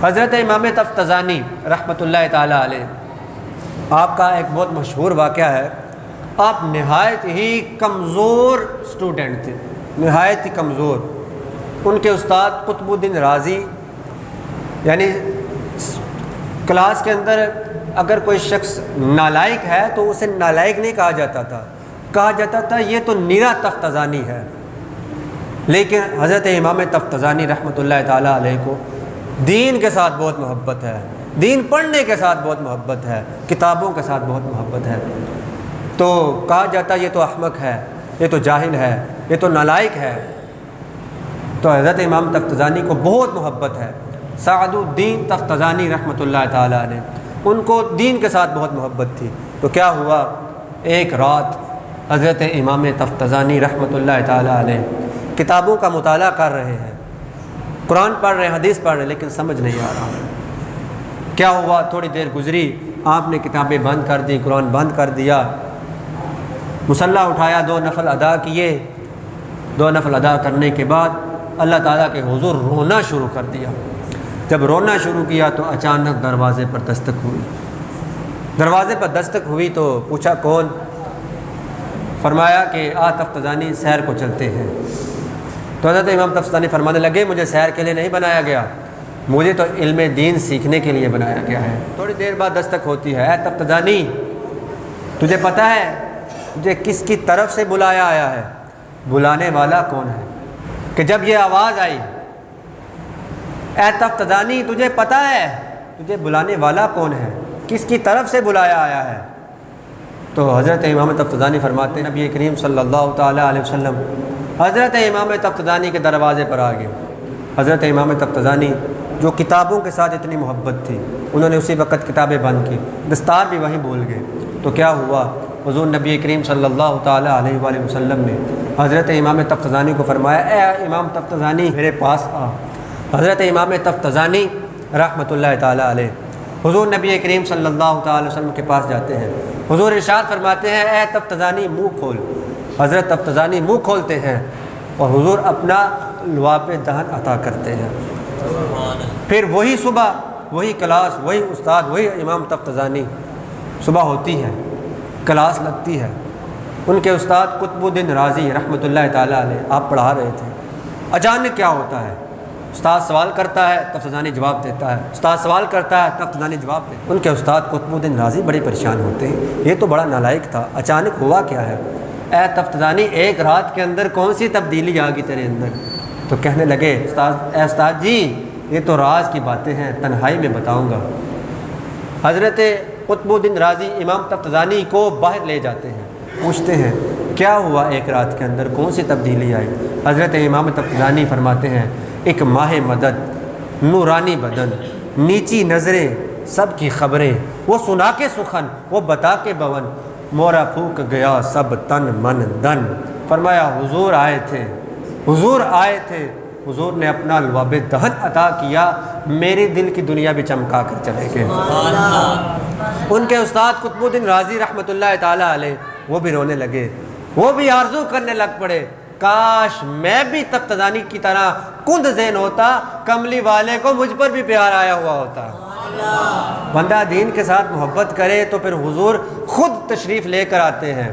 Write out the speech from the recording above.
حضرت امام تفتزانی رحمۃ اللہ تعالیٰ علیہ، آپ کا ایک بہت مشہور واقعہ ہے۔ آپ نہایت ہی کمزور اسٹوڈنٹ تھے، نہایت ہی کمزور۔ ان کے استاد قطب الدین رازی، یعنی کلاس کے اندر اگر کوئی شخص نالائق ہے تو اسے نالائق نہیں کہا جاتا تھا، کہا جاتا تھا یہ تو نیرا تفتزانی ہے۔ لیکن حضرت امام تفتزانی رحمۃ اللہ تعالیٰ علیہ کو دین کے ساتھ بہت محبت ہے، دین پڑھنے کے ساتھ بہت محبت ہے، کتابوں کے ساتھ بہت محبت ہے۔ تو کہا جاتا یہ تو احمق ہے، یہ تو جاہل ہے، یہ تو نالائق ہے۔ تو حضرت امام تفتزانی کو بہت محبت ہے۔ سعد الدین تفتزانی رحمۃ اللہ تعالیٰ علیہ، ان کو دین کے ساتھ بہت محبت تھی۔ تو کیا ہوا، ایک رات حضرت امام تفتزانی رحمۃ اللہ تعالیٰ علیہ کتابوں کا مطالعہ کر رہے ہیں، قرآن پڑھ رہے ہیں، حدیث پڑھ رہے ہیں، لیکن سمجھ نہیں آ رہا۔ کیا ہوا، تھوڑی دیر گزری، آپ نے کتابیں بند کر دی، قرآن بند کر دیا، مصلی اٹھایا، 2 نفل ادا کیے۔ 2 نفل ادا کرنے کے بعد اللہ تعالیٰ کے حضور رونا شروع کر دیا۔ جب رونا شروع کیا تو اچانک دروازے پر دستک ہوئی۔ دروازے پر دستک ہوئی تو پوچھا کون؟ فرمایا کہ تفتزانی سیر کو چلتے ہیں۔ تو حضرت امام تفتزانی فرمانے لگے مجھے سیر کے لیے نہیں بنایا گیا، مجھے تو علم دین سیکھنے کے لیے بنایا گیا ہے۔ تھوڑی دیر بعد دستک ہوتی ہے، اے تفتزانی تجھے پتہ ہے تجھے کس کی طرف سے بلایا آیا ہے؟ بلانے والا کون ہے؟ کہ جب یہ آواز آئی، اے تفتزانی تجھے پتہ ہے تجھے بلانے والا کون ہے، کس کی طرف سے بلایا آیا ہے؟ تو حضرت امام تفتزانی فرماتے ہیں نبی کریم صلی اللہ تعالیٰ علیہ وسلم حضرت امام تفتزانی کے دروازے پر آ گئے۔ حضرت امام تفتزانی جو کتابوں کے ساتھ اتنی محبت تھی، انہوں نے اسی وقت کتابیں بند کی، دستار بھی وہیں بھول گئے۔ تو کیا ہوا، حضور نبی کریم صلی اللہ تعالیٰ علیہ وآلہ وسلم نے حضرت امام تفتزانی کو فرمایا اے امام تفتزانی میرے پاس آ۔ حضرت امام تفتزانی رحمۃ اللہ تعالیٰ علیہ حضور نبی کریم صلی اللہ تعالیٰ علیہ وسلم کے پاس جاتے ہیں۔ حضور ارشاد فرماتے ہیں اے تفتزانی منہ کھول۔ حضرت تفتزانی منہ کھولتے ہیں اور حضور اپنا لعاب دہن عطا کرتے ہیں۔ پھر وہی صبح، وہی کلاس، وہی استاد، وہی امام تفتزانی، صبح ہوتی ہے، کلاس لگتی ہے۔ ان کے استاد قطب الدین رازی رحمۃ اللہ تعالیٰ علیہ آپ پڑھا رہے تھے۔ اچانک کیا ہوتا ہے، استاد سوال کرتا ہے، تفتزانی جواب دیتا ہے، استاد سوال کرتا ہے، تفتزانی جواب دیتا ہے۔ ان کے استاد قطب الدین رازی بڑے پریشان ہوتے ہیں، یہ تو بڑا نالائق تھا، اچانک ہوا کیا ہے؟ اے تفتزانی ایک رات کے اندر کون سی تبدیلی آ گئی تیرے اندر؟ تو کہنے لگے اے استاد جی یہ تو راز کی باتیں ہیں، تنہائی میں بتاؤں گا۔ حضرت قطب الدین رازی امام تفتزانی کو باہر لے جاتے ہیں، پوچھتے ہیں کیا ہوا ایک رات کے اندر، کون سی تبدیلی آئی؟ حضرت امام تفتزانی فرماتے ہیں ایک ماہ مدد، نورانی بدن، نیچی نظریں، سب کی خبریں، وہ سنا کے سخن، وہ بتا کے بون، مورا پھوک گیا سب تن من دن۔ فرمایا حضور آئے تھے، حضور آئے تھے، حضور نے اپنا لعاب دہن عطا کیا، میرے دل کی دنیا بھی چمکا کر چلے گئے۔ ان کے استاد قطب الدین رازی رحمۃ اللہ تعالیٰ علیہ وہ بھی رونے لگے، وہ بھی آرزو کرنے لگ پڑے کاش میں بھی تفتزانی کی طرح کند ذہن ہوتا، کملی والے کو مجھ پر بھی پیار آیا ہوا ہوتا۔ بندہ دین کے ساتھ محبت کرے تو پھر حضور خود تشریف لے کر آتے ہیں۔